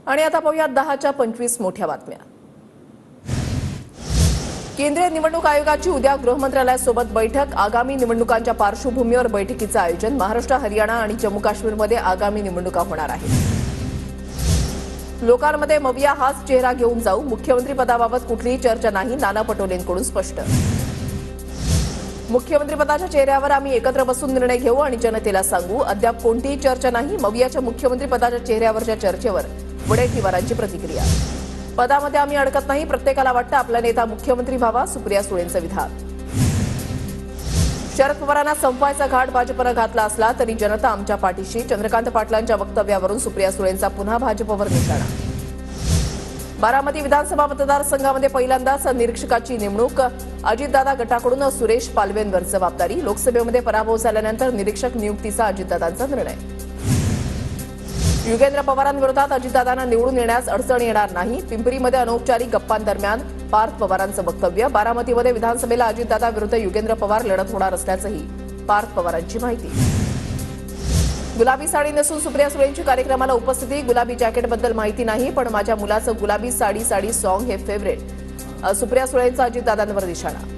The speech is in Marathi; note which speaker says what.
Speaker 1: आणि आता पाहूया 10च्या 25 मोठ्या बातम्या। केंद्रीय निवडणूक आयोगाची उद्या गृहमंत्रालयासोबत बैठक। आगामी निवडणुकांच्या पार्श्वभूमीवर बैठकीचं आयोजन। महाराष्ट्र, हरियाणा आणि जम्मू काश्मीरमध्ये आगामी निवडणुका होणार आहेत। लोकांमध्ये मविया हाच चेहरा घेऊन जाऊ, मुख्यमंत्री पदाबाबत कुठलीही चर्चा नाही, नाना पटोलेंकडून स्पष्ट। मुख्यमंत्री पदाच्या चेहऱ्यावर आम्ही एकत्र बसून निर्णय घेऊ आणि जनतेला सांगू, अद्याप कोणतीही चर्चा नाही। मवियाच्या मुख्यमंत्री पदाच्या चेहऱ्यावरच्या चर्चेवर वडेट्टीवारांची प्रतिक्रिया। पदामध्ये आम्ही अडकत नाही, प्रत्येकाला वाटतं आपला नेता मुख्यमंत्री व्हावा, सुप्रिया सुळेंचं विधान। शरद पवारांना संपवायचा घाट भाजपनं घातला असला तरी जनता आमच्या पाठीशी, चंद्रकांत पाटलांच्या वक्तव्यावरून सुप्रिया सुळेंचा पुन्हा भाजपवर निशाणा। बारामती विधानसभा मतदारसंघामध्ये पहिल्यांदाच निरीक्षकाची नेमणूक। अजितदादा गटाकडून सुरेश पालवेंवर जबाबदारी। लोकसभेमध्ये पराभव झाल्यानंतर निरीक्षक नियुक्तीचा अजितदादांचा निर्णय। युगेंद्र पवारांविरोधात अजितदादांना निवडून येण्यास अडचण येणार नाही। पिंपरीमध्ये अनौपचारिक गप्पांदरम्यान पार्थ पवारांचं वक्तव्य। बारामतीमध्ये विधानसभेला अजितदादा विरुद्ध युगेंद्र पवार लढत होणार असल्याचंही पार्थ पवारांची माहिती। गुलाबी साडी नेसून सुप्रिया सुळेंची कार्यक्रमाला उपस्थिती। गुलाबी जॅकेटबद्दल माहिती नाही, पण माझ्या मुलाचं गुलाबी साडी साडी सॉंग हे फेवरेट। सुप्रिया सुळेंचा अजितदादांवर निशाणा।